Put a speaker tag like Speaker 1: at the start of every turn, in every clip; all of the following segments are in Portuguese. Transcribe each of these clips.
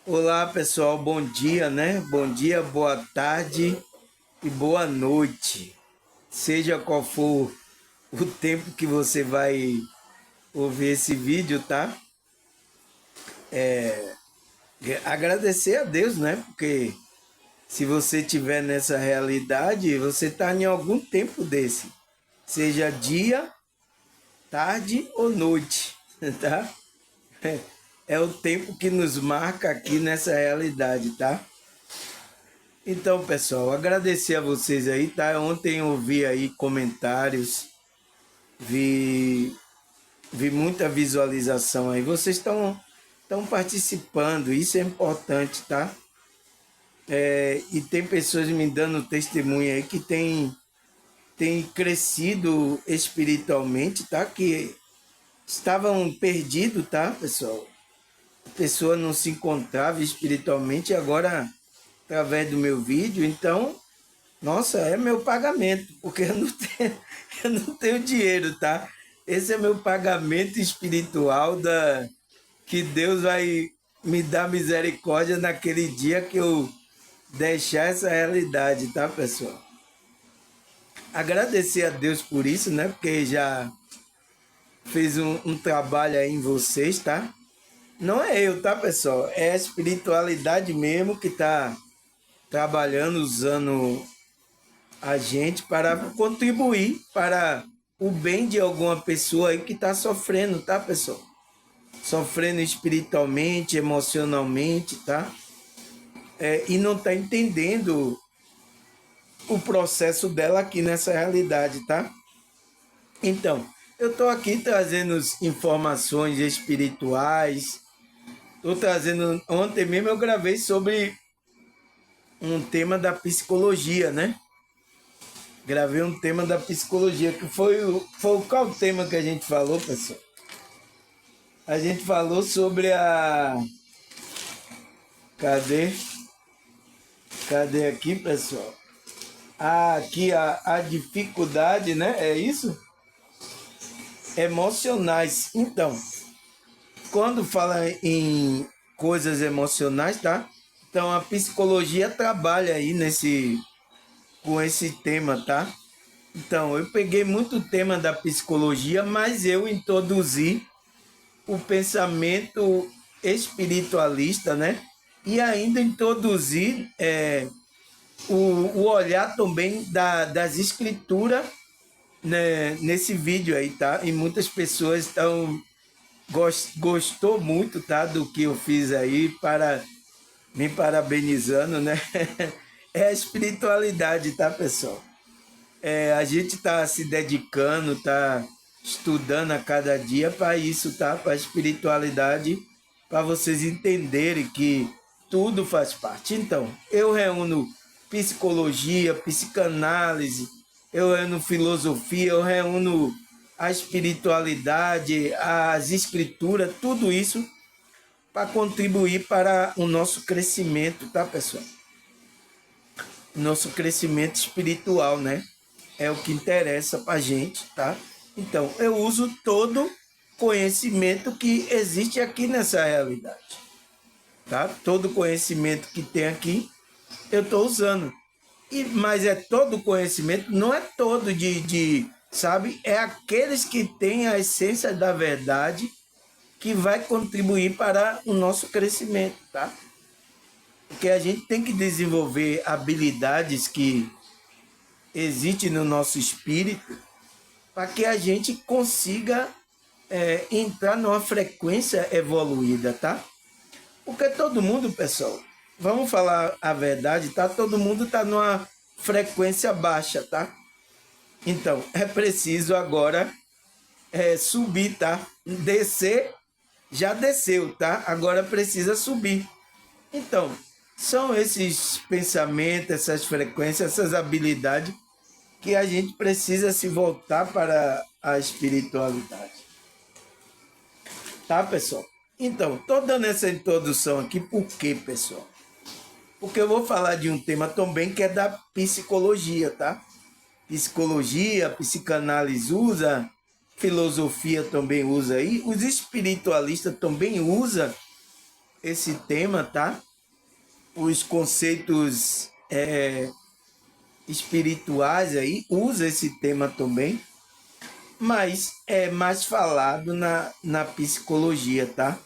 Speaker 1: Olá pessoal, bom dia, né? Bom dia, boa tarde e boa noite. Seja qual for o tempo que você vai ouvir esse vídeo, tá? Agradecer a Deus, né? Porque se você tiver nessa realidade, você está em algum tempo desse, seja dia, tarde ou noite, tá? É o tempo que nos marca aqui nessa realidade, tá? Então, pessoal, agradecer a vocês aí, tá? Ontem eu vi aí comentários, vi, vi muita visualização aí. Vocês estão participando, isso é importante, tá? E tem pessoas me dando testemunho aí que tem crescido espiritualmente, tá? Que estavam perdidos, tá, pessoal? A pessoa não se encontrava espiritualmente, agora, através do meu vídeo, então nossa, é meu pagamento, porque eu não tenho dinheiro, tá? Esse é meu pagamento espiritual que Deus vai me dar misericórdia naquele dia que eu deixar essa realidade, tá, pessoal? Agradecer a Deus por isso, né? Porque já fez um trabalho aí em vocês, tá? Não é eu, tá, pessoal? É a espiritualidade mesmo que tá trabalhando, usando a gente para contribuir para o bem de alguma pessoa aí que está sofrendo, tá, pessoal? Sofrendo espiritualmente, emocionalmente, tá? E não está entendendo o processo dela aqui nessa realidade, tá? Então, eu estou aqui trazendo informações espirituais, estou trazendo. Ontem mesmo eu gravei sobre um tema da psicologia, né? Gravei um tema da psicologia, que foi qual tema que a gente falou, pessoal? A gente falou sobre a. Cadê? Cadê aqui, pessoal? Aqui a dificuldade, né? É isso? Emocionais. Então, quando fala em coisas emocionais, tá? Então a psicologia trabalha aí com esse tema, tá? Então, eu peguei muito tema da psicologia, mas eu introduzi o pensamento espiritualista, né? E ainda introduzir o olhar também das escrituras, né, nesse vídeo aí, tá? E muitas pessoas gostou muito, tá? Do que eu fiz aí, para me parabenizando, né? É a espiritualidade, tá, pessoal? A gente está se dedicando, está estudando a cada dia para isso, tá? Para a espiritualidade, para vocês entenderem que tudo faz parte. Então, eu reúno psicologia, psicanálise, eu reúno filosofia, eu reúno a espiritualidade, as escrituras, tudo isso para contribuir para o nosso crescimento, tá, pessoal? Nosso crescimento espiritual, né? É o que interessa para a gente, tá? Então, eu uso todo conhecimento que existe aqui nessa realidade, tá? Todo conhecimento que tem aqui, eu estou usando. Mas é todo conhecimento, não é todo sabe? É aqueles que têm a essência da verdade que vai contribuir para o nosso crescimento, tá? Porque a gente tem que desenvolver habilidades que existem no nosso espírito para que a gente consiga entrar numa frequência evoluída, tá? Porque todo mundo, pessoal, vamos falar a verdade, tá? Todo mundo está numa frequência baixa, tá? Então, é preciso agora subir, tá? Descer, já desceu, tá? Agora precisa subir. Então, são esses pensamentos, essas frequências, essas habilidades que a gente precisa se voltar para a espiritualidade. Tá, pessoal? Então, estou dando essa introdução aqui, por quê, pessoal? Porque eu vou falar de um tema também que é da psicologia, tá? Psicologia, psicanálise usa, filosofia também usa aí, os espiritualistas também usam esse tema, tá? Os conceitos espirituais aí usa esse tema também, mas é mais falado na psicologia, tá?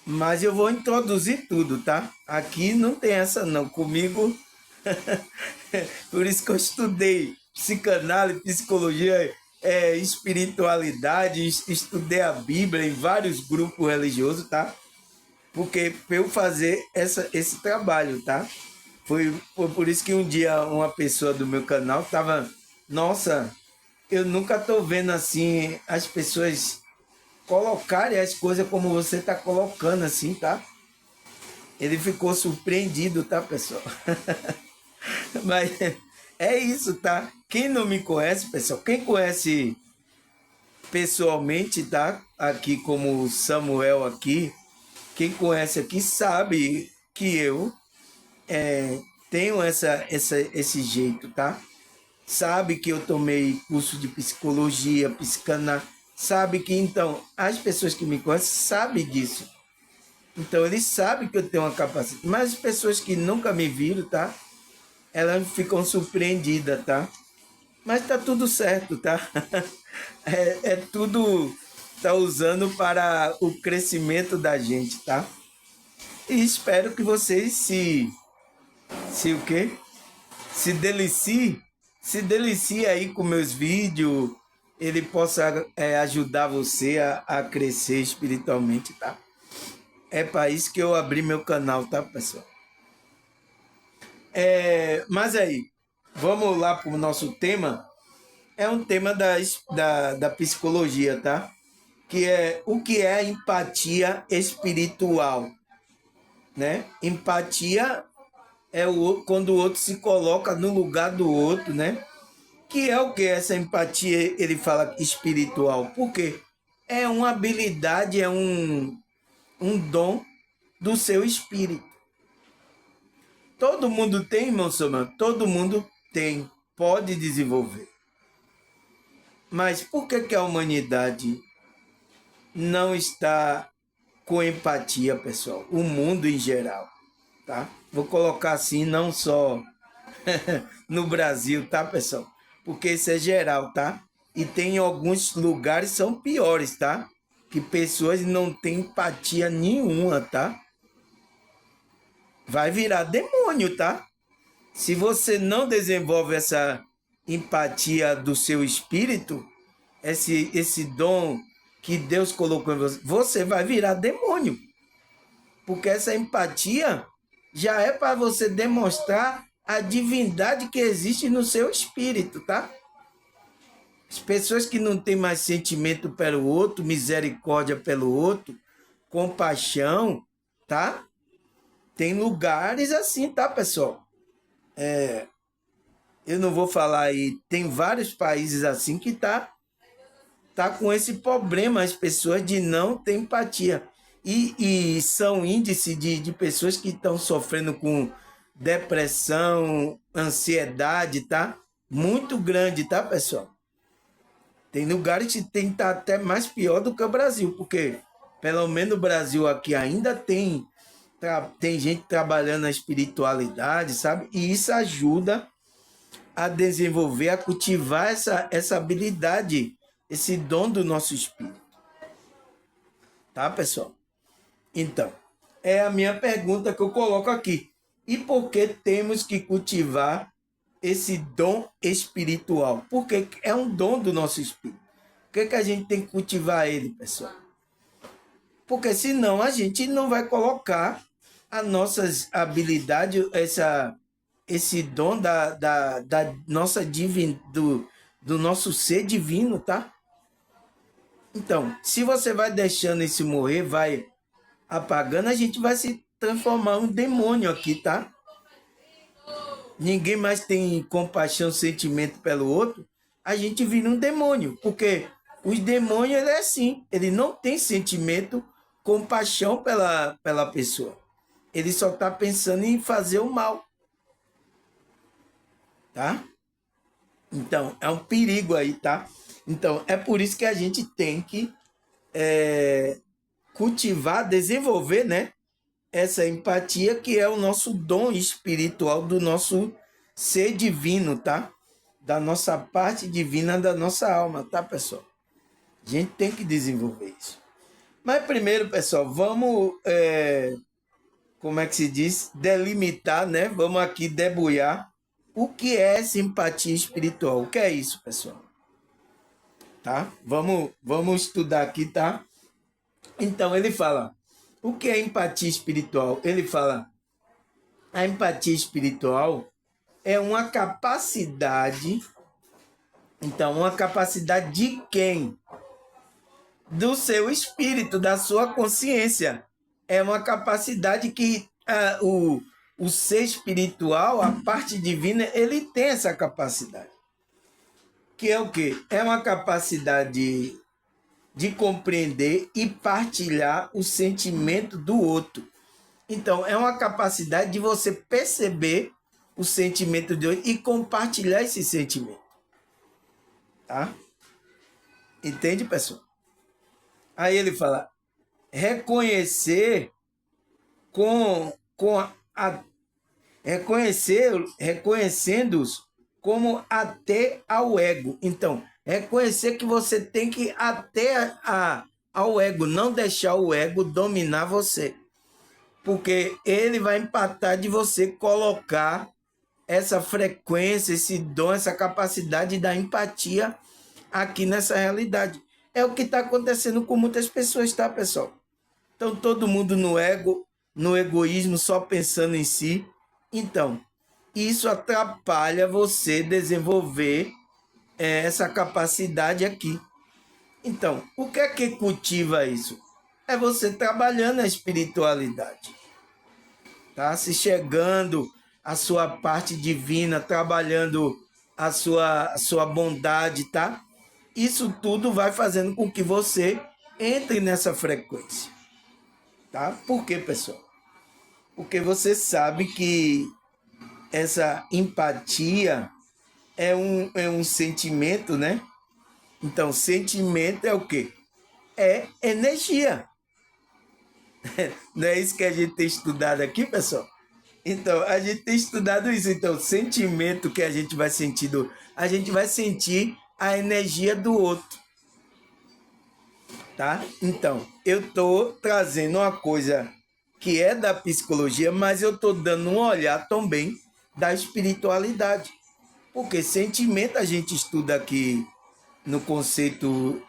Speaker 1: Mas eu vou introduzir tudo, tá? Aqui não tem essa não. Comigo, por isso que eu estudei psicanálise, psicologia, espiritualidade, estudei a Bíblia em vários grupos religiosos, tá? Porque para eu fazer esse trabalho, tá? Foi por isso que um dia uma pessoa do meu canal tava, nossa, eu nunca tô vendo assim as pessoas colocarem as coisas como você tá colocando assim, tá? Ele ficou surpreendido, tá, pessoal? Mas é isso, tá? Quem não me conhece, pessoal, quem conhece pessoalmente, tá? Aqui como o Samuel aqui, quem conhece aqui sabe que eu tenho esse jeito, tá? Sabe que eu tomei curso de psicologia, psicanálise, sabe que então as pessoas que me conhecem sabem disso. Então eles sabem que eu tenho uma capacidade. Mas as pessoas que nunca me viram, tá? Elas ficam surpreendidas, tá? Mas tá tudo certo, tá? É tudo tá usando para o crescimento da gente, tá? E espero que vocês se o quê? Se delicie aí com meus vídeos, ele possa ajudar você a crescer espiritualmente, tá? É para isso que eu abri meu canal, tá, pessoal? Mas aí, vamos lá para o nosso tema. É um tema da psicologia, tá? Que é o que é empatia espiritual, né? Empatia é quando o outro se coloca no lugar do outro, né? Que é o que essa empatia ele fala espiritual? Porque é uma habilidade, é um dom do seu espírito. Todo mundo tem, irmão Samuel? Todo mundo tem, pode desenvolver. Mas por que a humanidade não está com empatia, pessoal? O mundo em geral, tá? Vou colocar assim, não só no Brasil, tá, pessoal? Porque isso é geral, tá? E tem alguns lugares que são piores, tá? Que pessoas não têm empatia nenhuma, tá? Vai virar demônio, tá? Se você não desenvolve essa empatia do seu espírito, esse dom que Deus colocou em você, você vai virar demônio. Porque essa empatia já é para você demonstrar a divindade que existe no seu espírito, tá? As pessoas que não têm mais sentimento pelo outro, misericórdia pelo outro, compaixão, tá? Tem lugares assim, tá, pessoal? Eu não vou falar aí, tem vários países assim que tá com esse problema, as pessoas de não ter empatia. E são índices de pessoas que estão sofrendo com depressão, ansiedade, tá? Muito grande, tá, pessoal? Tem lugares que tem que estar até mais pior do que o Brasil, porque pelo menos o Brasil aqui ainda tem gente trabalhando na espiritualidade, sabe? E isso ajuda a desenvolver, a cultivar essa habilidade, esse dom do nosso espírito. Tá, pessoal? Então, é a minha pergunta que eu coloco aqui. E por que temos que cultivar esse dom espiritual? Porque é um dom do nosso espírito. Por que a gente tem que cultivar ele, pessoal? Porque senão a gente não vai colocar as nossas habilidades, esse dom da nossa do nosso ser divino, tá? Então, se você vai deixando isso morrer, vai apagando, a gente vai se transformar em um demônio aqui, tá? Ninguém mais tem compaixão, sentimento pelo outro, a gente vira um demônio, porque os demônios é assim, ele não tem sentimento, compaixão pela pessoa. Ele só está pensando em fazer o mal, tá? Então, é um perigo aí, tá? Então, é por isso que a gente tem que cultivar, desenvolver, né? Essa empatia que é o nosso dom espiritual do nosso ser divino, tá? Da nossa parte divina da nossa alma, tá, pessoal? A gente tem que desenvolver isso. Mas primeiro, pessoal, vamos, como é que se diz? Delimitar, né? Vamos aqui debulhar o que é simpatia espiritual. O que é isso, pessoal? Tá? Vamos estudar aqui, tá? Então, ele fala, o que é empatia espiritual? Ele fala, a empatia espiritual é uma capacidade, então, uma capacidade de quem? Do seu espírito, da sua consciência. É uma capacidade que o ser espiritual, a parte divina, ele tem essa capacidade. Que é o quê? É uma capacidade de compreender e partilhar o sentimento do outro. Então, é uma capacidade de você perceber o sentimento de outro e compartilhar esse sentimento. Tá? Entende, pessoal? Aí ele fala, reconhecer reconhecendo-os como até ao ego. Então, reconhecer que você tem que até ao ego, não deixar o ego dominar você. Porque ele vai empatar de você colocar essa frequência, esse dom, essa capacidade da empatia aqui nessa realidade. É o que está acontecendo com muitas pessoas, tá, pessoal? Então, todo mundo no ego, no egoísmo, só pensando em si. Então, isso atrapalha você desenvolver essa capacidade aqui. Então, o que é que cultiva isso? É você trabalhando a espiritualidade, tá? Se chegando à sua parte divina, trabalhando a sua bondade, tá? Isso tudo vai fazendo com que você entre nessa frequência, tá? Por quê, pessoal? Porque você sabe que essa empatia é um sentimento, né? Então, sentimento é o quê? É energia. Não é isso que a gente tem estudado aqui, pessoal? Então, a gente tem estudado isso. Então, sentimento que a gente vai sentir, a gente vai sentir a energia do outro, tá? Então, eu tô trazendo uma coisa que é da psicologia, mas eu tô dando um olhar também da espiritualidade. Porque sentimento a gente estuda aqui no conceito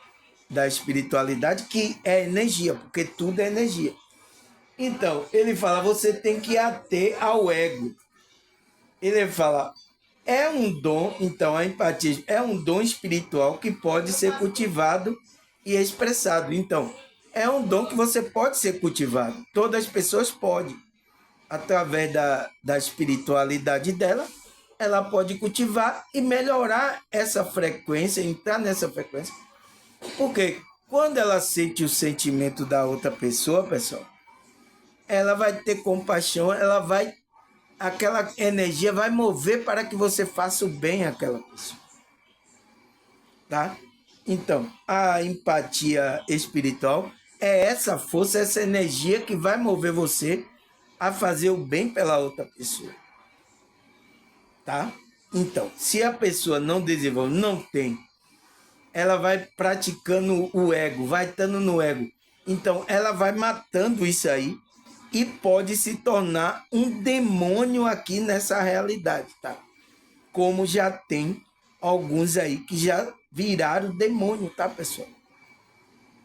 Speaker 1: da espiritualidade, que é energia, porque tudo é energia. Então, ele fala, você tem que ater ao ego. Ele fala, é um dom, então a empatia é um dom espiritual que pode ser cultivado e expressado. Então, é um dom que você pode ser cultivado. Todas as pessoas podem. Através da espiritualidade dela, ela pode cultivar e melhorar essa frequência, entrar nessa frequência. Porque quando ela sente o sentimento da outra pessoa, pessoal, ela vai ter compaixão, aquela energia vai mover para que você faça o bem àquela pessoa. Tá? Então, a empatia espiritual é essa força, essa energia que vai mover você a fazer o bem pela outra pessoa. Tá? Então, se a pessoa não desenvolve, não tem, ela vai praticando o ego, vai estando no ego. Então, ela vai matando isso aí e pode se tornar um demônio aqui nessa realidade, tá? Como já tem alguns aí que já viraram demônio, tá, pessoal?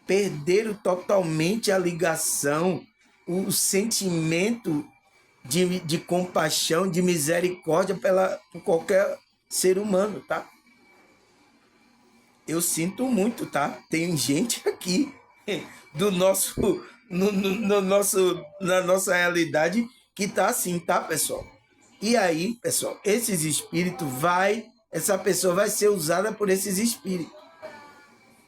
Speaker 1: Perderam totalmente a ligação, o sentimento de compaixão, de misericórdia por qualquer ser humano, tá? Eu sinto muito, tá? Tem gente aqui do nosso, no nosso, na nossa realidade que tá assim, tá, pessoal? E aí, pessoal, esses espíritos essa pessoa vai ser usada por esses espíritos,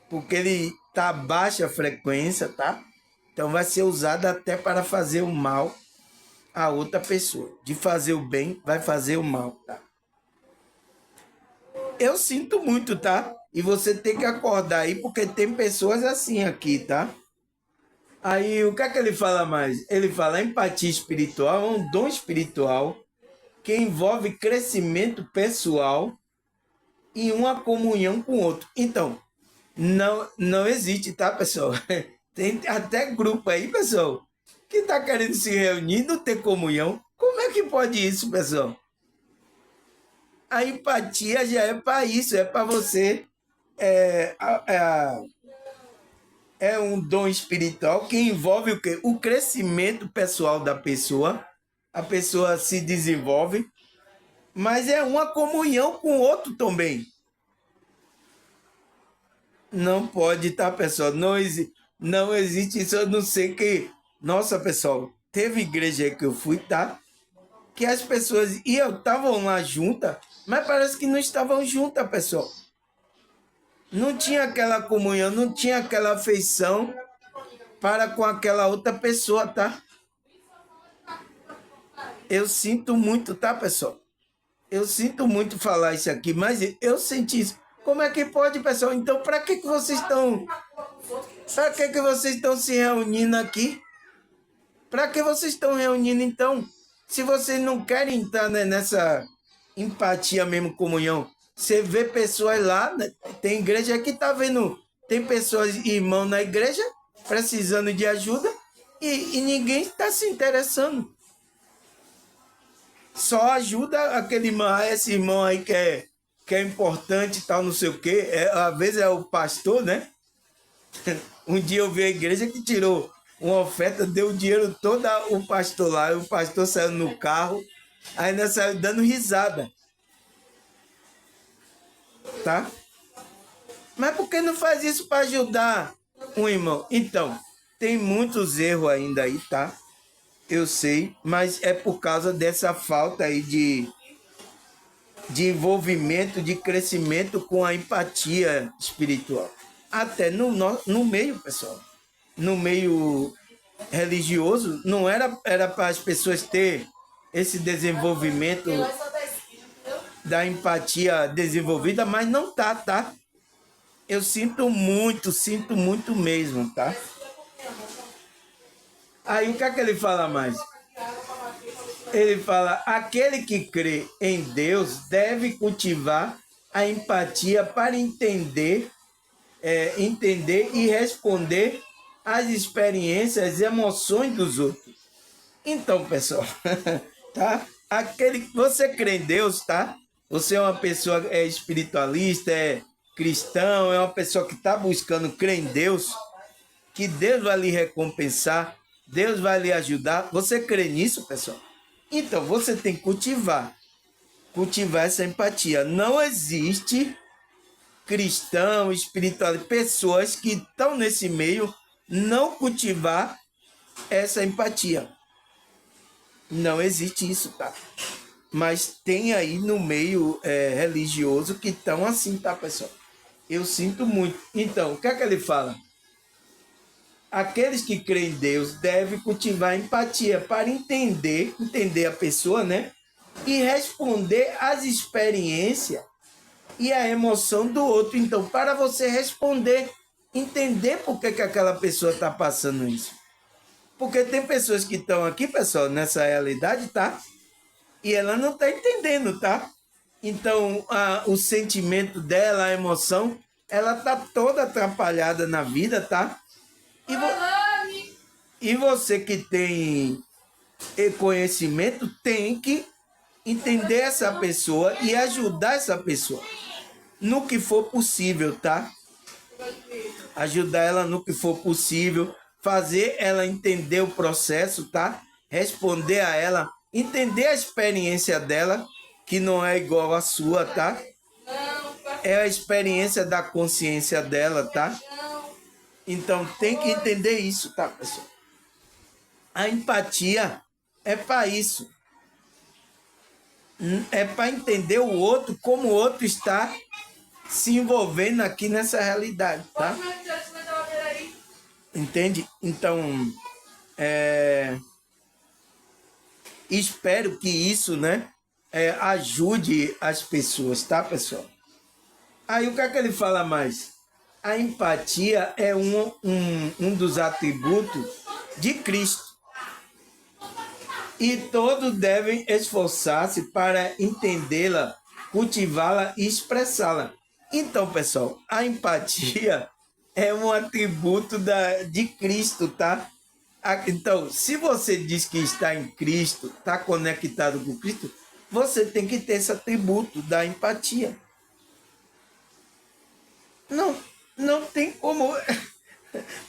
Speaker 1: porque ele tá baixa frequência, tá? Então vai ser usada até para fazer o mal a outra pessoa. De fazer o bem, vai fazer o mal, tá? Eu sinto muito, tá? E você tem que acordar aí, porque tem pessoas assim aqui, tá? Aí o que é que ele fala mais? Ele fala empatia espiritual é um dom espiritual que envolve crescimento pessoal e uma comunhão com o outro. Então, não existe, tá, pessoal? Tem até grupo aí, pessoal, que tá querendo se reunir, não ter comunhão. Como é que pode isso, pessoal? A empatia já é para isso, é para você. É, é um dom espiritual que envolve o quê? O crescimento pessoal da pessoa. A pessoa se desenvolve, mas é uma comunhão com o outro também. Não pode, tá, pessoal? Não existe isso, a não ser que. Nossa, pessoal, teve igreja aí que eu fui, tá? Que as pessoas estavam lá juntas, mas parece que não estavam juntas, pessoal. Não tinha aquela comunhão, não tinha aquela afeição para com aquela outra pessoa, tá? Eu sinto muito, tá, pessoal? Eu sinto muito falar isso aqui, mas eu senti isso. Como é que pode, pessoal? Então, para que vocês estão. Para que vocês estão se reunindo aqui? Para que vocês estão reunindo, então? Se vocês não querem estar, né, nessa empatia mesmo, comunhão. Você vê pessoas lá, né? Tem igreja que tá vendo. Tem pessoas, irmãos na igreja, precisando de ajuda, e ninguém está se interessando. Só ajuda aquele irmão, esse irmão aí que é importante e tal, não sei o quê. Às vezes é o pastor, né? Um dia eu vi a igreja que tirou uma oferta, deu o dinheiro todo o pastor lá, e o pastor saiu no carro, ainda saiu dando risada, tá? Mas por que não faz isso para ajudar um irmão? Então, tem muitos erros ainda aí, tá? Eu sei, mas é por causa dessa falta aí de envolvimento, de crescimento com a empatia espiritual. Até no meio, pessoal, no meio religioso, não era para as pessoas ter esse desenvolvimento da empatia desenvolvida, mas não tá? Eu sinto muito mesmo, tá? Aí o que é que ele fala mais? Ele fala: aquele que crê em Deus deve cultivar a empatia para entender e responder às experiências e emoções dos outros. Então, pessoal, tá? Aquele que você crê em Deus, tá? Você é uma pessoa espiritualista, é cristão, é uma pessoa que está buscando crer em Deus, que Deus vai lhe recompensar, Deus vai lhe ajudar. Você crê nisso, pessoal? Então, você tem que cultivar essa empatia. Não existe cristão, espiritual, pessoas que estão nesse meio não cultivar essa empatia. Não existe isso, tá? Mas tem aí no meio religioso que estão assim, tá, pessoal? Eu sinto muito. Então, o que é que ele fala? Aqueles que creem em Deus devem cultivar empatia para entender a pessoa, né? E responder às experiências e a emoção do outro. Então, para você responder, entender por que aquela pessoa está passando isso. Porque tem pessoas que estão aqui, pessoal, nessa realidade, tá? E ela não está entendendo, tá? Então, o sentimento dela, a emoção, ela tá toda atrapalhada na vida, tá? E você que tem conhecimento tem que entender essa pessoa e ajudar essa pessoa no que for possível, tá? Ajudar ela no que for possível, fazer ela entender o processo, tá? Responder a ela, entender a experiência dela, que não é igual à sua, tá? É a experiência da consciência dela, tá? Então tem que entender isso, tá, pessoal? A empatia é para isso. É para entender o outro, como o outro está se envolvendo aqui nessa realidade, tá? Entende? Então, espero que isso, né, ajude as pessoas, tá, pessoal? Aí o que é que ele fala mais? A empatia é um dos atributos de Cristo. E todos devem esforçar-se para entendê-la, cultivá-la e expressá-la. Então, pessoal, a empatia é um atributo de Cristo, tá? Então, se você diz que está em Cristo, está conectado com Cristo, você tem que ter esse atributo da empatia. Não, não tem como.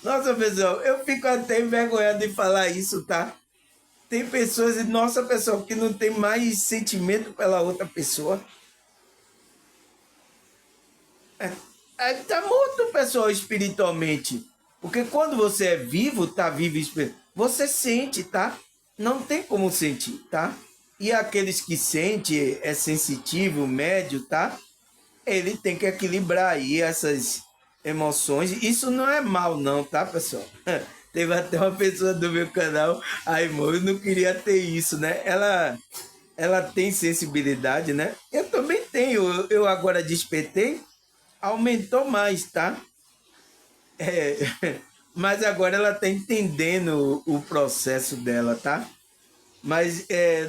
Speaker 1: Nossa, pessoal, eu fico até envergonhado de falar isso, tá? Tem pessoas, nossa, pessoal, que não tem mais sentimento pela outra pessoa. Tá morto, pessoal, espiritualmente. Porque quando você é vivo, tá vivo espiritualmente, você sente, tá? Não tem como sentir, tá? E aqueles que sentem, é sensitivo, médio, tá? Ele tem que equilibrar aí essas emoções. Isso não é mal, não, tá, pessoal? Teve até uma pessoa do meu canal, a irmã, eu não queria ter isso, né? Ela tem sensibilidade, né? Eu também tenho. Eu agora despertei, aumentou mais, tá? Mas agora ela tá entendendo o processo dela, tá? Mas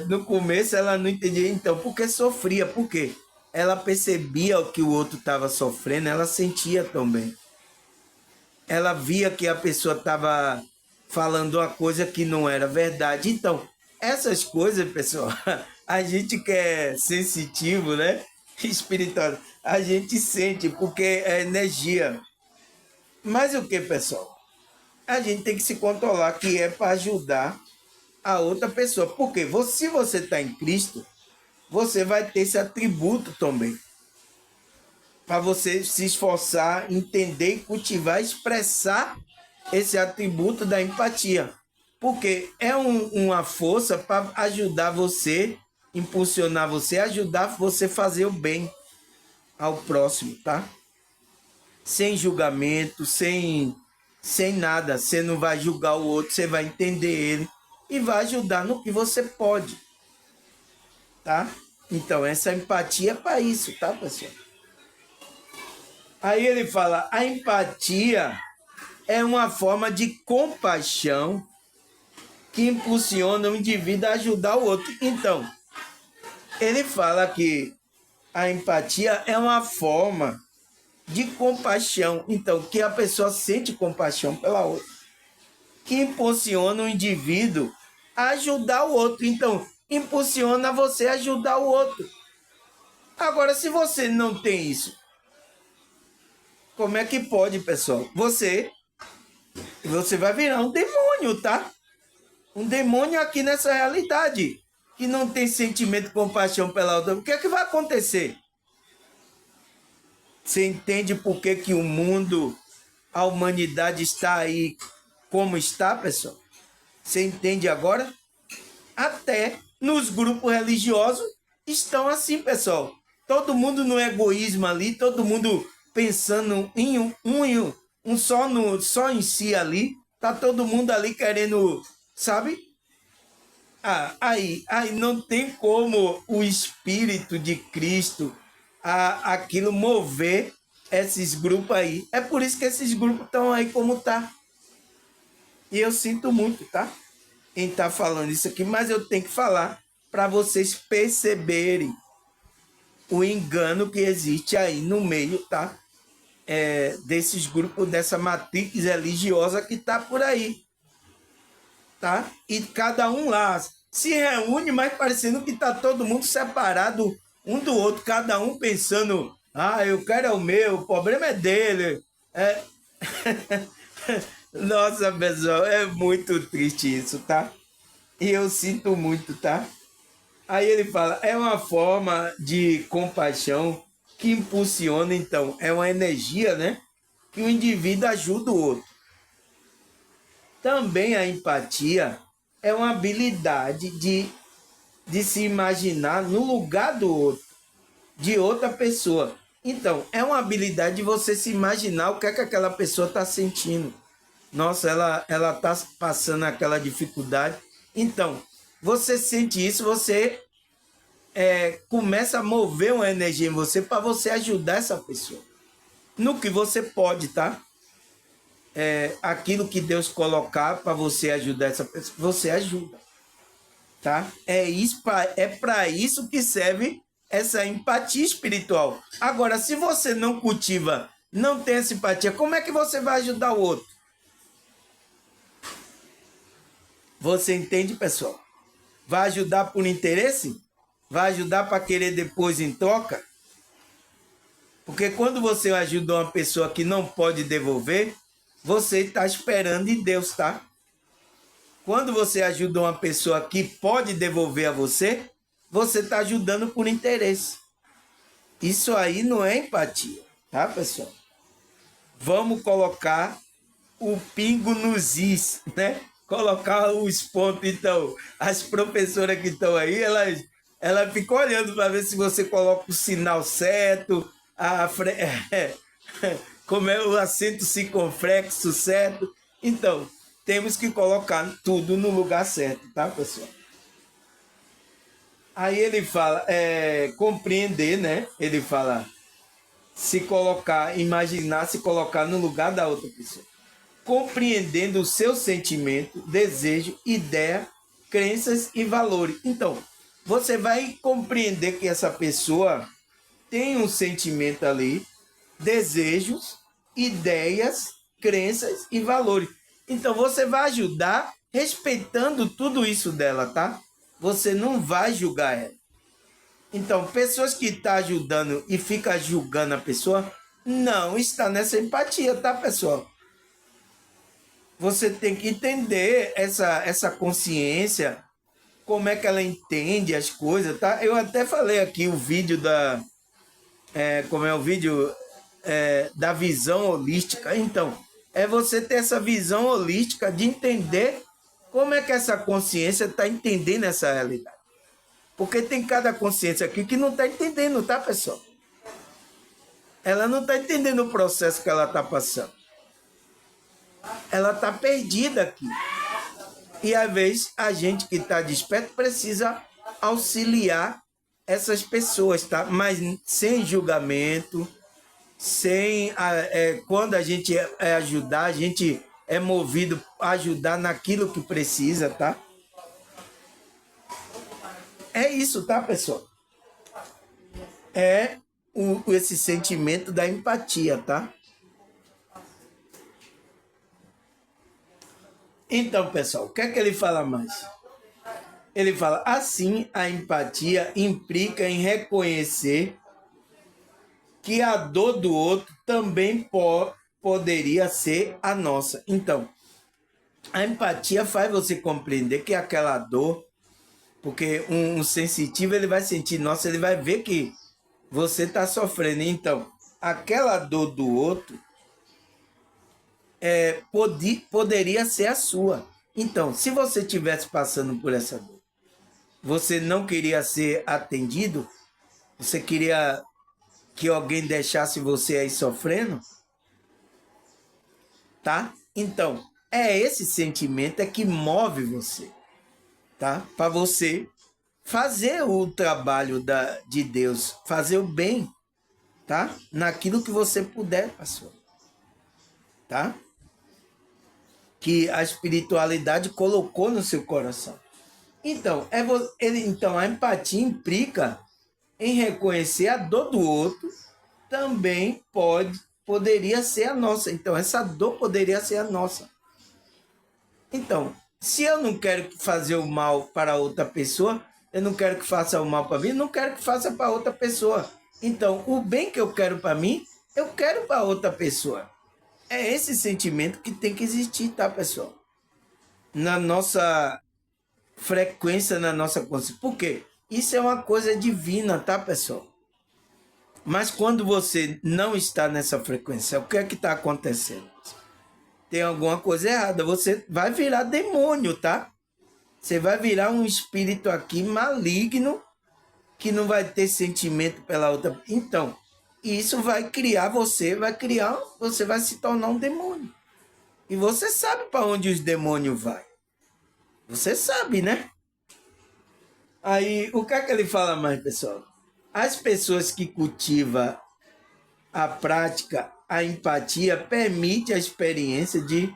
Speaker 1: no começo ela não entendia, então, porque sofria, por quê? Ela percebia o que o outro estava sofrendo, ela sentia também. Ela via que a pessoa estava falando uma coisa que não era verdade. Então, essas coisas, pessoal, a gente que é sensitivo, né? Espiritual, a gente sente, porque é energia. Mas o que, pessoal? A gente tem que se controlar, que é para ajudar a outra pessoa. Porque se você está em Cristo, você vai ter esse atributo também. Para você se esforçar, entender, cultivar, expressar esse atributo da empatia. Porque é uma força para ajudar você, impulsionar você, ajudar você a fazer o bem ao próximo, tá? Sem julgamento, sem nada. Você não vai julgar o outro, você vai entender ele e vai ajudar no que você pode, tá? Então, essa empatia é para isso, tá, pessoal? Aí ele fala, a empatia é uma forma de compaixão que impulsiona o indivíduo a ajudar o outro. Então, ele fala que a empatia é uma forma de compaixão. Então, que a pessoa sente compaixão pela outra, que impulsiona o indivíduo a ajudar o outro. Então, impulsiona você a ajudar o outro. Agora, se você não tem isso, como é que pode, pessoal? Você vai virar um demônio, tá? Um demônio aqui nessa realidade, que não tem sentimento de compaixão pela outra. O que é que vai acontecer? Você entende por que o mundo, a humanidade está aí como está, pessoal? Você entende agora? Até nos grupos religiosos estão assim, pessoal. Todo mundo no egoísmo ali, todo mundo pensando em só em si ali. Tá todo mundo ali querendo, sabe? Aí não tem como o Espírito de Cristo aquilo mover esses grupos aí. É por isso que esses grupos estão aí como tá. E eu sinto muito, tá? Em estar falando isso aqui, mas eu tenho que falar para vocês perceberem o engano que existe aí no meio, tá? Desses grupos, dessa matriz religiosa que tá por aí, tá? E cada um lá se reúne, mas parecendo que tá todo mundo separado um do outro, cada um pensando, eu quero é o meu, o problema é dele. Nossa, pessoal, é muito triste isso, tá? E eu sinto muito, tá? Aí ele fala, é uma forma de compaixão que impulsiona, então, é uma energia, né? Que o indivíduo ajuda o outro. Também a empatia é uma habilidade de se imaginar no lugar do outro, de outra pessoa. Então, é uma habilidade de você se imaginar o que é que aquela pessoa está sentindo. Nossa, ela está passando aquela dificuldade. Então, você sente isso, você começa a mover uma energia em você para você ajudar essa pessoa. no que você pode, tá? Aquilo que Deus colocar para você ajudar essa pessoa, você ajuda, tá? É para isso que serve essa empatia espiritual. Agora, se você não cultiva, não tem essa empatia, como é que você vai ajudar o outro? Você entende, pessoal? Vai ajudar por interesse? Vai ajudar para querer depois em troca? Porque quando você ajuda uma pessoa que não pode devolver, você está esperando em Deus, tá? Quando você ajuda uma pessoa que pode devolver a você, você está ajudando por interesse. Isso aí não é empatia, tá, pessoal? Vamos colocar o pingo nos is, né? Colocar os pontos. Então, as professoras que estão aí, elas ficam olhando para ver se você coloca o sinal certo, como é o acento circunflexo certo. Então, temos que colocar tudo no lugar certo, tá, pessoal? Aí ele fala, compreender, né? Ele fala, se colocar, imaginar, se colocar no lugar da outra pessoa. Compreendendo o seu sentimento, desejo, ideia, crenças e valores. Então, você vai compreender que essa pessoa tem um sentimento ali, desejos, ideias, crenças e valores. Então, você vai ajudar respeitando tudo isso dela, tá? Você não vai julgar ela. Então, pessoas que estão ajudando e ficam julgando a pessoa, não está nessa empatia, tá, pessoal? Você tem que entender essa consciência, como é que ela entende as coisas, tá? Eu até falei aqui o vídeo como é o vídeo da visão holística. Então, é você ter essa visão holística de entender como é que essa consciência está entendendo essa realidade. Porque tem cada consciência aqui que não está entendendo, tá, pessoal? Ela não está entendendo o processo que ela está passando. Ela está perdida aqui. E às vezes a gente que está desperto precisa auxiliar essas pessoas, tá? Mas sem julgamento, quando a gente ajudar, a gente é movido a ajudar naquilo que precisa, tá? É isso, tá, pessoal? Esse sentimento da empatia, tá? Então, pessoal, o que é que ele fala mais? Ele fala, assim, a empatia implica em reconhecer que a dor do outro também poderia ser a nossa. Então, a empatia faz você compreender que aquela dor, porque um sensitivo ele vai sentir, nossa, ele vai ver que você está sofrendo. Então, aquela dor do outro poderia ser a sua. Então, se você estivesse passando por essa dor, você não queria ser atendido, você queria que alguém deixasse você aí sofrendo, tá? Então, esse sentimento que move você, tá? Para você fazer o trabalho de Deus, fazer o bem, tá? Naquilo que você puder, pastor, tá? Que a espiritualidade colocou no seu coração. Então, então a empatia implica em reconhecer a dor do outro, também poderia ser a nossa. Então, essa dor poderia ser a nossa. Então, se eu não quero fazer o mal para outra pessoa, eu não quero que faça o mal para mim, não quero que faça para outra pessoa. Então, o bem que eu quero para mim, eu quero para outra pessoa. É esse sentimento que tem que existir, tá, pessoal? Na nossa frequência, na nossa consciência. Por quê? Isso é uma coisa divina, tá, pessoal? Mas quando você não está nessa frequência, o que é que está acontecendo? Tem alguma coisa errada. Você vai virar demônio, tá? Você vai virar um espírito aqui maligno que não vai ter sentimento pela outra. Então, isso vai criar você vai se tornar um demônio. E você sabe para onde os demônios vão. Você sabe, né? Aí, o que é que ele fala mais, pessoal? As pessoas que cultivam a prática a empatia permite a experiência de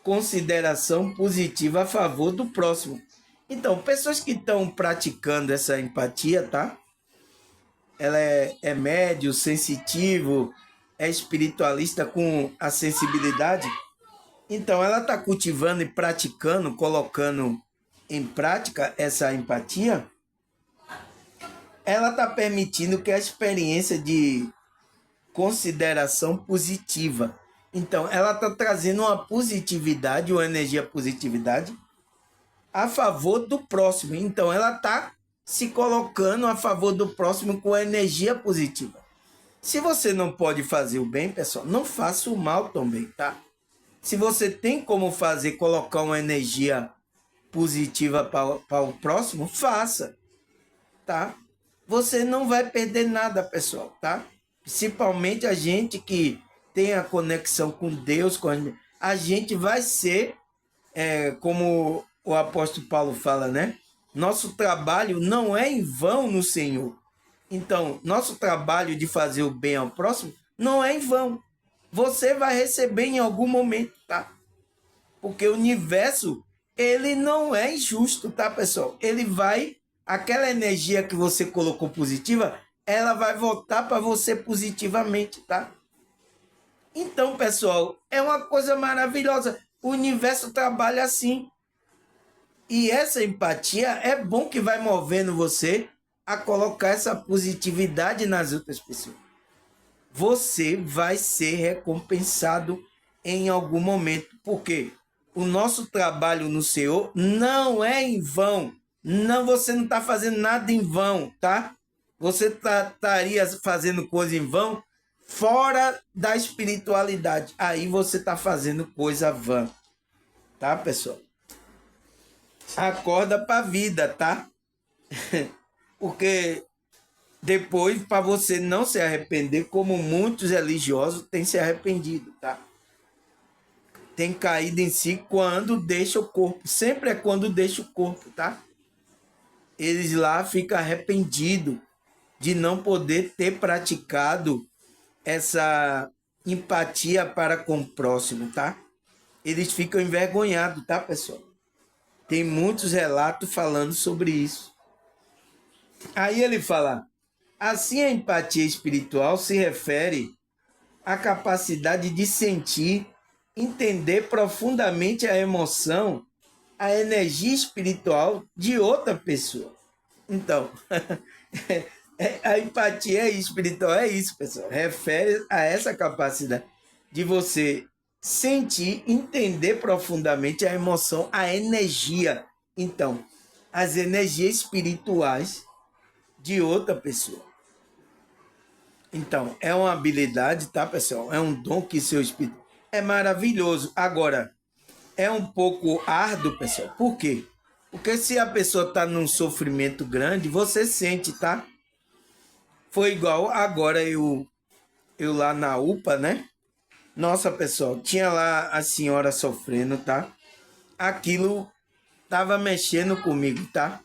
Speaker 1: consideração positiva a favor do próximo. Então, pessoas que estão praticando essa empatia, tá? Ela é médio, sensitivo, é espiritualista com a sensibilidade. Então, ela está cultivando e praticando, colocando em prática essa empatia. Ela está permitindo que a experiência de consideração positiva. Então, ela está trazendo uma positividade, uma energia positividade a favor do próximo. Então, ela está se colocando a favor do próximo com energia positiva. Se você não pode fazer o bem, pessoal, não faça o mal também, tá? Se você tem como fazer, colocar uma energia positiva para o próximo, faça, tá? Você não vai perder nada, pessoal, tá? Principalmente a gente que tem a conexão com Deus, a gente vai ser, como o apóstolo Paulo fala, né? Nosso trabalho não é em vão no Senhor. Então, nosso trabalho de fazer o bem ao próximo não é em vão. Você vai receber em algum momento, tá? Porque o universo, ele não é injusto, tá, pessoal? Ele vai, aquela energia que você colocou positiva, ela vai voltar para você positivamente, tá? Então, pessoal, é uma coisa maravilhosa. O universo trabalha assim. E essa empatia é bom que vai movendo você a colocar essa positividade nas outras pessoas. Você vai ser recompensado em algum momento. Porque o nosso trabalho no Senhor não é em vão. Não, você não está fazendo nada em vão, tá? Você estaria fazendo coisa em vão fora da espiritualidade. Aí você está fazendo coisa vã. Tá, pessoal? Acorda para a vida, tá? Porque depois, para você não se arrepender, como muitos religiosos têm se arrependido, tá? Tem caído em si quando deixa o corpo. Sempre é quando deixa o corpo, tá? Eles lá ficam arrependidos de não poder ter praticado essa empatia para com o próximo, tá? Eles ficam envergonhados, tá, pessoal? Tem muitos relatos falando sobre isso. Aí ele fala, assim a empatia espiritual se refere à capacidade de sentir, entender profundamente a emoção, a energia espiritual de outra pessoa. Então, a empatia espiritual é isso, pessoal. Refere a essa capacidade de você sentir, entender profundamente a emoção, a energia. Então, as energias espirituais de outra pessoa. Então, é uma habilidade, tá, pessoal? É um dom que seu espírito é maravilhoso. Agora, é um pouco árduo, pessoal. Por quê? Porque se a pessoa está num sofrimento grande, você sente, tá? Foi igual agora eu lá na UPA, né? Nossa, pessoal, tinha lá a senhora sofrendo, tá? Aquilo tava mexendo comigo, tá?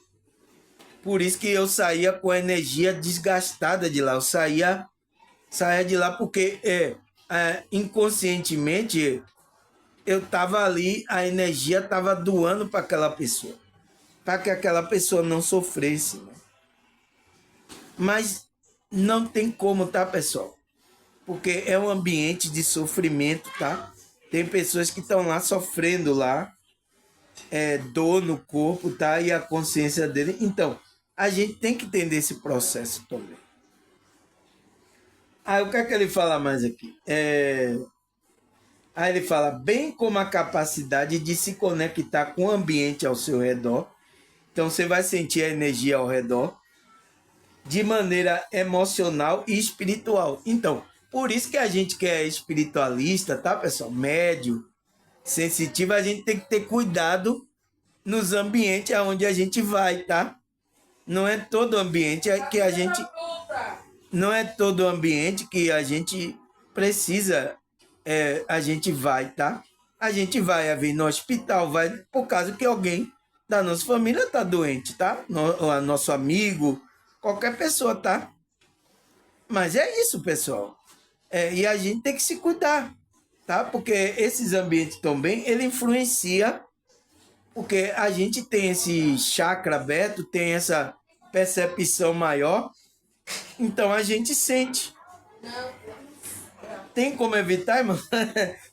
Speaker 1: Por isso que eu saía com a energia desgastada de lá. Eu saía de lá porque inconscientemente eu tava ali, a energia tava doando para aquela pessoa, para que aquela pessoa não sofresse, né? Mas não tem como, tá, pessoal? Porque é um ambiente de sofrimento, tá? Tem pessoas que estão lá sofrendo lá, dor no corpo, tá? E a consciência dele. Então, a gente tem que entender esse processo também. Aí o que é que ele fala mais aqui? Aí ele fala, bem como a capacidade de se conectar com o ambiente ao seu redor. Então você vai sentir a energia ao redor de maneira emocional e espiritual. Então, por isso que a gente que é espiritualista, tá, pessoal? Médio, sensitivo, a gente tem que ter cuidado nos ambientes aonde a gente vai, tá? Não é todo ambiente que a gente... Não é todo ambiente que a gente precisa, a gente vai, tá? A gente vai vir no hospital, vai por causa que alguém da nossa família tá doente, tá? Nosso amigo, qualquer pessoa, tá? Mas é isso, pessoal. E a gente tem que se cuidar, tá? Porque esses ambientes também, ele influencia, porque a gente tem esse chakra aberto, tem essa percepção maior, então a gente sente. Tem como evitar, irmão?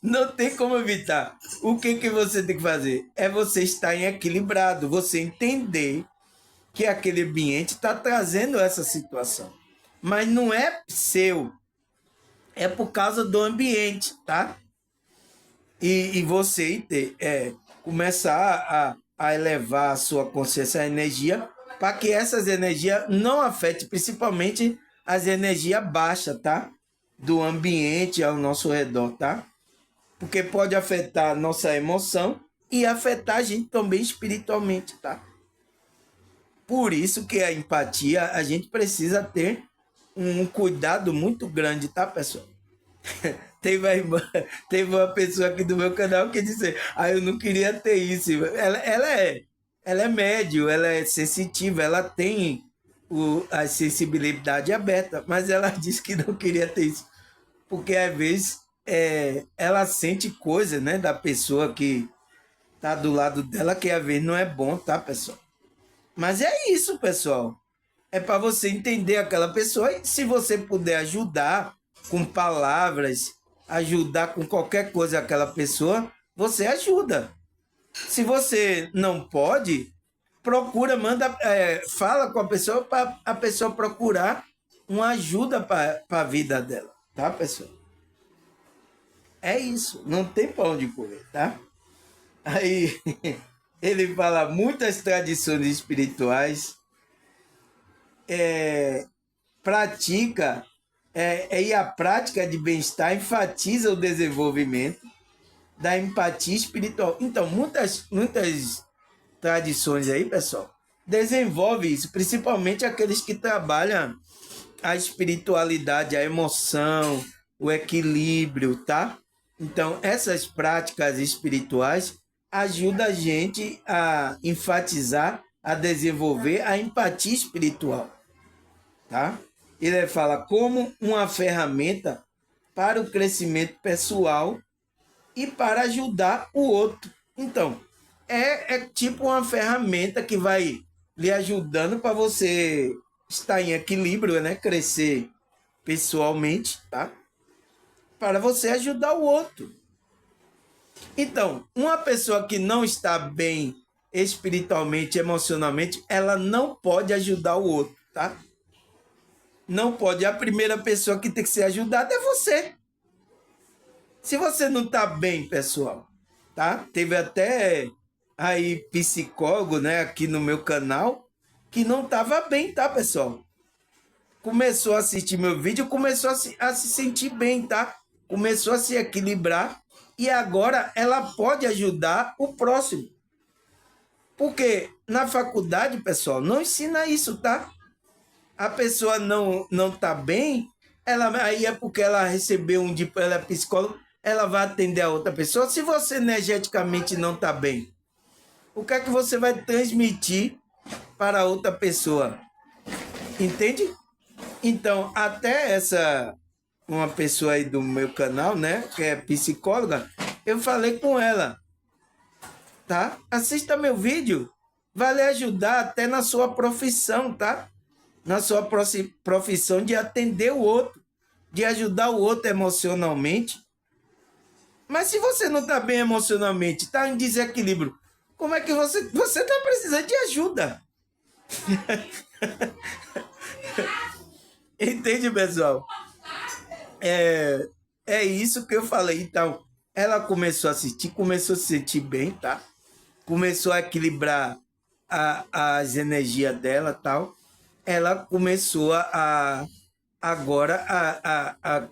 Speaker 1: Não tem como evitar. O que que você tem que fazer? É você estar em equilibrado, você entender que aquele ambiente está trazendo essa situação. Mas não é seu, é por causa do ambiente, tá? E você começar a elevar a sua consciência, a energia, para que essas energias não afetem, principalmente as energias baixas, tá? Do ambiente ao nosso redor, tá? Porque pode afetar a nossa emoção e afetar a gente também espiritualmente, tá? Por isso que a empatia, a gente precisa ter um cuidado muito grande, tá, pessoal? Teve uma pessoa aqui do meu canal que disse: eu não queria ter isso. Ela é médio, ela é sensitiva, ela tem a sensibilidade aberta, mas ela disse que não queria ter isso. Porque às vezes ela sente coisa, né, da pessoa que tá do lado dela, que às vezes não é bom, tá, pessoal? Mas é isso, pessoal. É para você entender aquela pessoa e se você puder ajudar com palavras, ajudar com qualquer coisa aquela pessoa, você ajuda. Se você não pode, procura, fala com a pessoa para a pessoa procurar uma ajuda para a vida dela, tá, pessoal? É isso, não tem para onde correr, tá? Aí ele fala muitas tradições espirituais, pratica e a prática de bem-estar enfatiza o desenvolvimento da empatia espiritual. Então, muitas tradições aí, pessoal, desenvolve isso, principalmente aqueles que trabalham a espiritualidade, a emoção, o equilíbrio, tá? Então, essas práticas espirituais ajudam a gente a enfatizar, a desenvolver a empatia espiritual, tá? Ele fala como uma ferramenta para o crescimento pessoal e para ajudar o outro. Então, é tipo uma ferramenta que vai lhe ajudando para você estar em equilíbrio, né? Crescer pessoalmente, tá? Para você ajudar o outro. Então, uma pessoa que não está bem espiritualmente, emocionalmente, ela não pode ajudar o outro, tá? Não pode. A primeira pessoa que tem que ser ajudada é você. Se você não está bem, pessoal, tá? Teve até aí psicólogo, né, aqui no meu canal, que não estava bem, tá, pessoal? Começou a assistir meu vídeo, começou a se sentir bem, tá? Começou a se equilibrar e agora ela pode ajudar o próximo. Porque na faculdade, pessoal, não ensina isso, tá? A pessoa não tá bem, aí é porque ela recebeu um diploma, ela é psicóloga, ela vai atender a outra pessoa. Se você energeticamente não tá bem, o que é que você vai transmitir para outra pessoa? Entende? Então, até uma pessoa aí do meu canal, né, que é psicóloga, eu falei com ela, tá? Assista meu vídeo, vai lhe ajudar até na sua profissão, tá? Na sua profissão de atender o outro, de ajudar o outro emocionalmente. Mas se você não está bem emocionalmente, está em desequilíbrio, como é que você está precisando de ajuda? Entende, pessoal? É isso que eu falei. Então, ela começou a assistir, começou a se sentir bem, tá? Começou a equilibrar as energias dela, tal. Ela começou agora,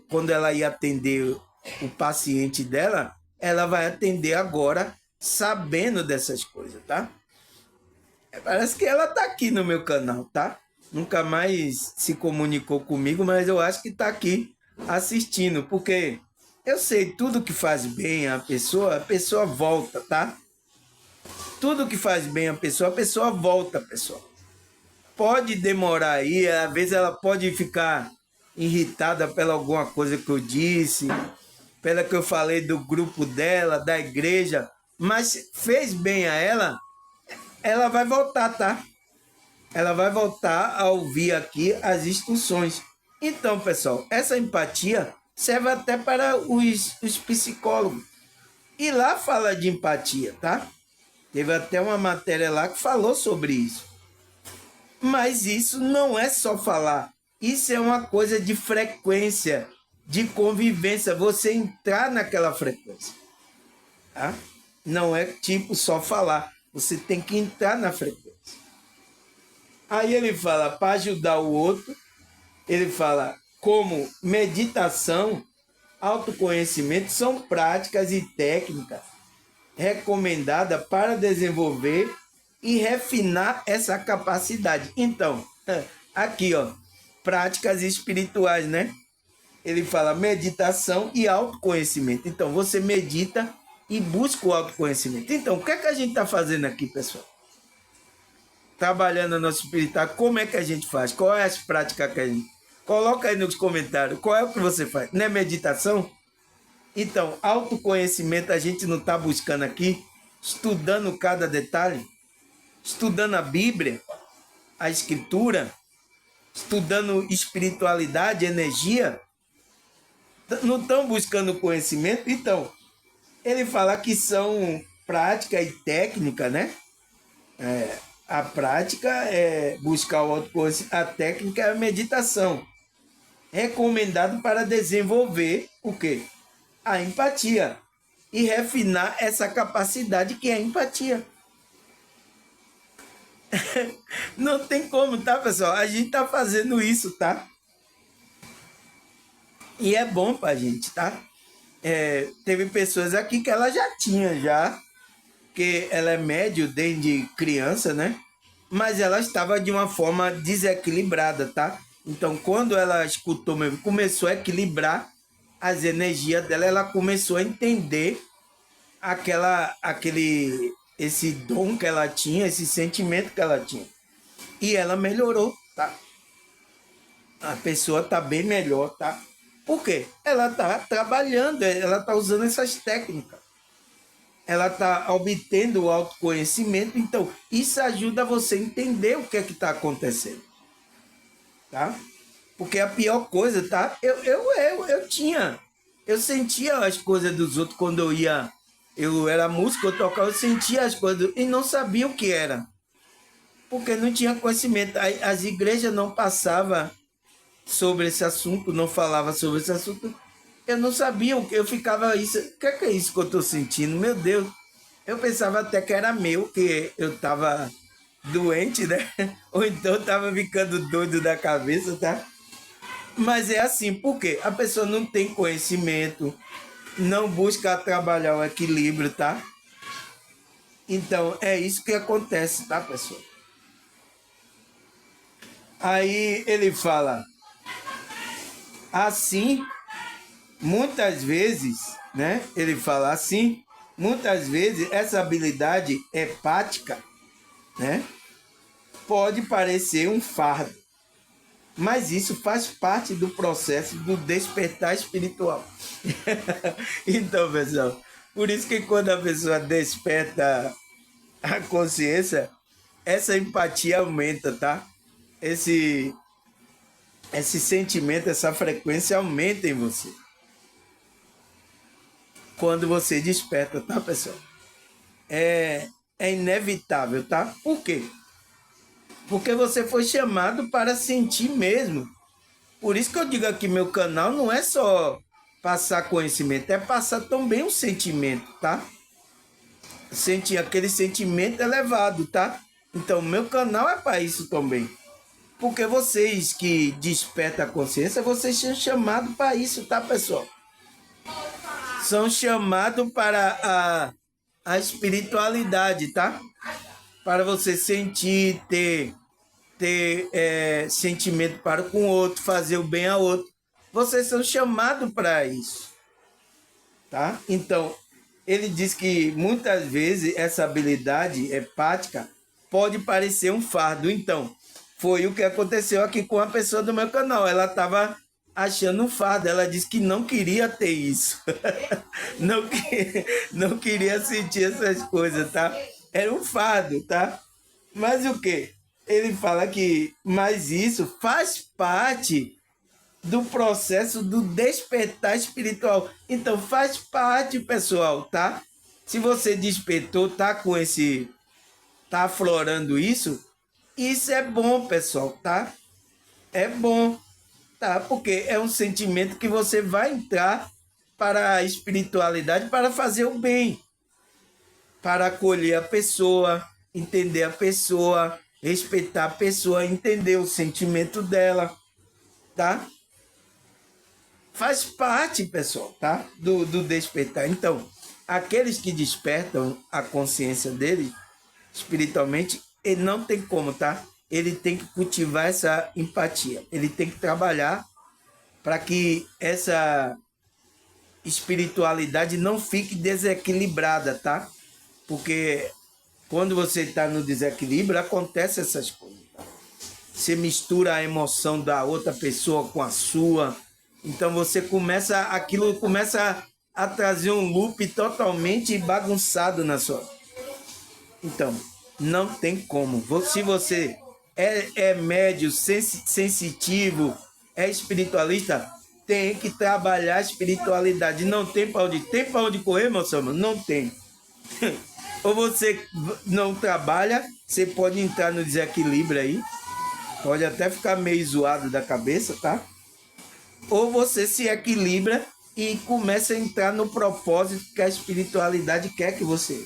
Speaker 1: quando ela ia atender o paciente dela, ela vai atender agora sabendo dessas coisas, tá? Parece que ela tá aqui no meu canal, tá? Nunca mais se comunicou comigo, mas eu acho que tá aqui assistindo, porque eu sei tudo que faz bem a pessoa volta, tá? Tudo que faz bem a pessoa volta, pessoal. Pode demorar aí, às vezes ela pode ficar irritada pela alguma coisa que eu disse, pela que eu falei do grupo dela, da igreja, mas fez bem a ela vai voltar, tá? Ela vai voltar a ouvir aqui as instruções. Então, pessoal, essa empatia serve até para os psicólogos. E lá fala de empatia, tá? Teve até uma matéria lá que falou sobre isso. Mas isso não é só falar. Isso é uma coisa de frequência, de convivência. Você entrar naquela frequência. Tá? Não é tipo só falar. Você tem que entrar na frequência. Aí ele fala para ajudar o outro. Ele fala como meditação, autoconhecimento são práticas e técnicas recomendadas para desenvolver e refinar essa capacidade. Então, aqui, ó, práticas espirituais, né? Ele fala meditação e autoconhecimento. Então, você medita e busca o autoconhecimento. Então, o que é que a gente está fazendo aqui, pessoal? Trabalhando a nossa espiritualidade, como é que a gente faz? Qual é as práticas que a gente... Coloca aí nos comentários, qual é o que você faz? Não é meditação? Então, autoconhecimento a gente não está buscando aqui, estudando cada detalhe, estudando a Bíblia, a Escritura, estudando espiritualidade, energia, não estão buscando conhecimento? Então, ele fala que são prática e técnica, né? A prática é buscar o autoconhecimento, a técnica é a meditação. Recomendado para desenvolver o quê? A empatia. E refinar essa capacidade que é a empatia. Não tem como, tá, pessoal? A gente tá fazendo isso, tá? E é bom pra gente, tá? Teve pessoas aqui que ela já tinha, que ela é médio desde criança, né? Mas ela estava de uma forma desequilibrada, tá? Então, quando ela escutou mesmo, começou a equilibrar as energias dela, ela começou a entender esse dom que ela tinha, esse sentimento que ela tinha. E ela melhorou, tá? A pessoa tá bem melhor, tá? Por quê? Ela tá trabalhando, ela tá usando essas técnicas. Ela tá obtendo o autoconhecimento, então isso ajuda você a entender o que é que tá acontecendo, tá? Porque a pior coisa, tá? Eu sentia as coisas dos outros quando eu era músico, eu tocava, eu sentia as coisas e não sabia o que era, porque não tinha conhecimento. As igrejas não passavam sobre esse assunto, não falava sobre esse assunto. Eu não sabia o que, eu ficava isso, o que é isso que eu estou sentindo? Meu Deus, eu pensava até que era meu, que eu estava doente, né? Ou então estava ficando doido da cabeça, tá? Mas é assim, porque a pessoa não tem conhecimento, não busca trabalhar o equilíbrio, tá? Então, é isso que acontece, tá, pessoal? Aí ele fala, assim, muitas vezes, né? Ele fala assim, muitas vezes essa habilidade hepática, né? Pode parecer um fardo, mas isso faz parte do processo do despertar espiritual. Então, pessoal, por isso que quando a pessoa desperta a consciência, essa empatia aumenta, tá? Esse sentimento, essa frequência aumenta em você. Quando você desperta, tá, pessoal? É inevitável, tá? Por quê? Porque você foi chamado para sentir mesmo. Por isso que eu digo aqui, meu canal não é só passar conhecimento, é passar também um sentimento, tá? Sentir aquele sentimento elevado, tá? Então, meu canal é para isso também. Porque vocês que despertam a consciência, vocês são chamados para isso, tá, pessoal? São chamados para a espiritualidade, tá? Para você sentir, ter sentimento para com o outro, fazer o bem ao outro. Vocês são chamados para isso, tá? Então, ele diz que muitas vezes essa habilidade hepática pode parecer um fardo. Então, foi o que aconteceu aqui com a pessoa do meu canal. Ela estava achando um fardo. Ela disse que não queria ter isso. Não, não queria sentir essas coisas, tá? Era um fardo, tá? Mas o quê? Ele fala que, mas isso faz parte do processo do despertar espiritual. Então faz parte, pessoal, tá? Se você despertou, tá com esse, tá aflorando isso é bom, pessoal, tá? É bom, tá? Porque é um sentimento que você vai entrar para a espiritualidade para fazer o bem, para acolher a pessoa, entender a pessoa, respeitar a pessoa, entender o sentimento dela, tá? Faz parte, pessoal, tá? Do despertar. Então, aqueles que despertam a consciência dele espiritualmente, ele não tem como, tá? Ele tem que cultivar essa empatia. Ele tem que trabalhar para que essa espiritualidade não fique desequilibrada, tá? Porque quando você está no desequilíbrio, acontece essas coisas. Tá? Você mistura a emoção da outra pessoa com a sua. Então você começa, aquilo começa a trazer um loop totalmente bagunçado na sua. Então, não tem como. Se você é médio, sensitivo, é espiritualista, tem que trabalhar a espiritualidade. Não tem para onde. Tem para onde correr, meu senhor? Não tem. Ou você não trabalha, você pode entrar no desequilíbrio aí, pode até ficar meio zoado da cabeça, tá? Ou você se equilibra e começa a entrar no propósito que a espiritualidade quer que você.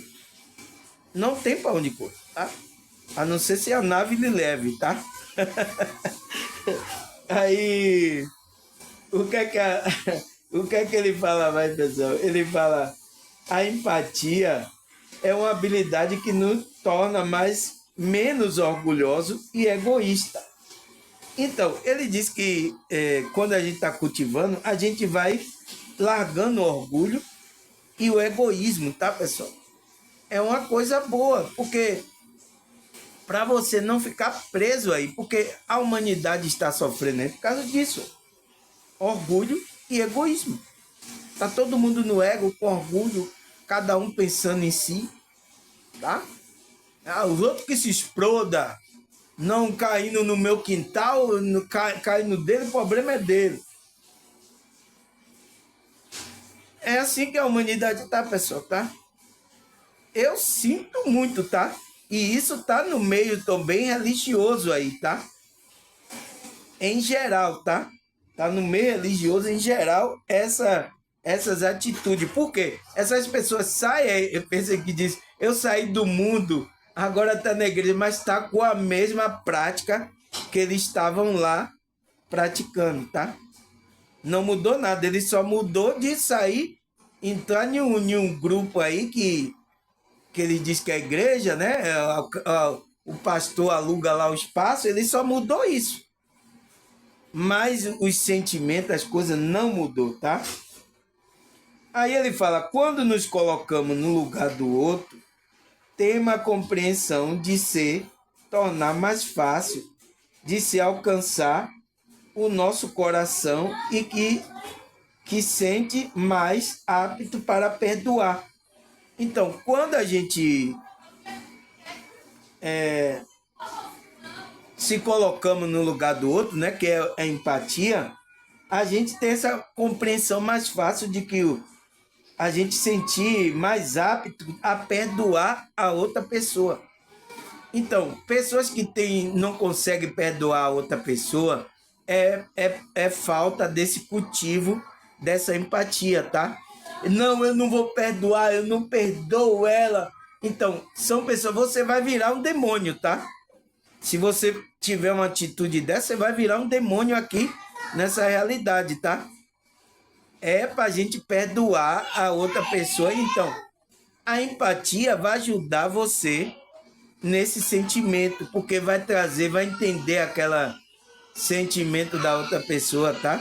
Speaker 1: Não tem para onde correr, tá? A não ser se a nave lhe leve, tá? Aí, o que é que ele fala mais, pessoal? Ele fala, a empatia é uma habilidade que nos torna menos orgulhoso e egoísta. Então, ele diz que quando a gente está cultivando, a gente vai largando o orgulho e o egoísmo, tá, pessoal? É uma coisa boa, porque para você não ficar preso aí, porque a humanidade está sofrendo aí por causa disso. Orgulho e egoísmo. Tá todo mundo no ego, com orgulho, cada um pensando em si, tá? Os outros que se exploda, não caindo no meu quintal, caindo dele, o problema é dele. É assim que a humanidade tá, pessoal, tá? Eu sinto muito, tá? E isso tá no meio também religioso aí, tá? Em geral, tá? Tá no meio religioso em geral essas atitudes. Por quê? Essas pessoas saem, eu pensei que diz, eu saí do mundo, agora tá na igreja, mas tá com a mesma prática que eles estavam lá praticando, tá? Não mudou nada, ele só mudou de sair, entrar em um grupo aí que ele diz que é igreja, né? O pastor aluga lá o espaço, ele só mudou isso. Mas os sentimentos, as coisas não mudou, tá? Aí ele fala, quando nos colocamos no lugar do outro, tem uma compreensão de se tornar mais fácil, de se alcançar o nosso coração e que sente mais apto para perdoar. Então, quando a gente se colocamos no lugar do outro, né, que é a empatia, a gente tem essa compreensão mais fácil de que a gente sentir mais apto a perdoar a outra pessoa. Então, pessoas que não conseguem perdoar a outra pessoa é falta desse cultivo, dessa empatia, tá? Não, eu não vou perdoar, eu não perdoo ela. Então, são pessoas, você vai virar um demônio, tá? Se você tiver uma atitude dessa, você vai virar um demônio aqui nessa realidade, tá? É para a gente perdoar a outra pessoa. Então, a empatia vai ajudar você nesse sentimento, porque vai trazer, vai entender aquele sentimento da outra pessoa, tá?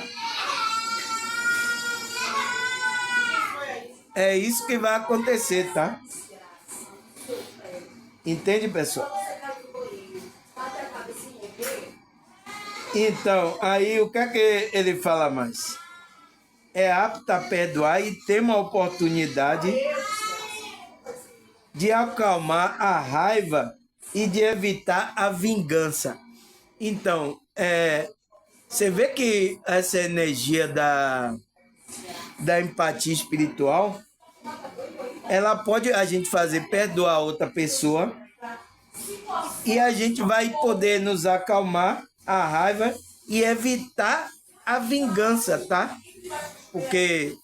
Speaker 1: É isso que vai acontecer, tá? Entende, pessoal? Então, aí o que é que ele fala mais? É apto a perdoar e tem uma oportunidade de acalmar a raiva e de evitar a vingança. Então, você vê que essa energia da empatia espiritual, ela pode a gente fazer perdoar outra pessoa e a gente vai poder nos acalmar a raiva e evitar a vingança, tá? Porque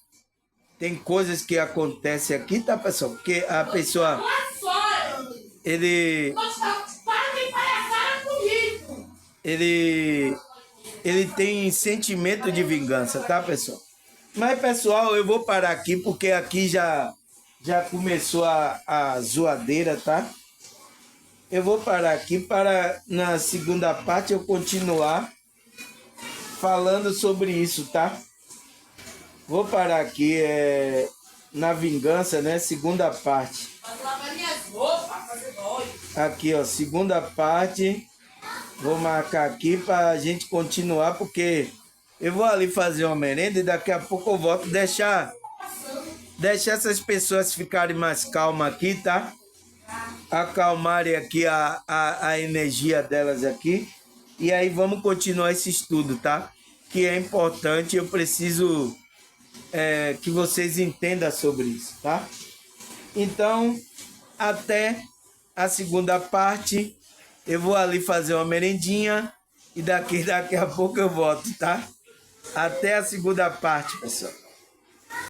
Speaker 1: tem coisas que acontecem aqui, tá, pessoal? Porque a pessoa, ele, ele, ele tem sentimento de vingança, tá, pessoal? Mas, pessoal, eu vou parar aqui porque aqui já começou a zoadeira, tá? Eu vou parar aqui para, na segunda parte, eu continuar falando sobre isso, tá? Vou parar aqui, na vingança, né? Segunda parte. Aqui, ó, segunda parte. Vou marcar aqui para a gente continuar, porque eu vou ali fazer uma merenda e daqui a pouco eu volto deixar essas pessoas ficarem mais calmas aqui, tá? Acalmarem aqui a energia delas aqui. E aí vamos continuar esse estudo, tá? Que é importante, eu preciso que vocês entendam sobre isso, tá? Então, até a segunda parte. Eu vou ali fazer uma merendinha e daqui a pouco eu volto, tá? Até a segunda parte, pessoal.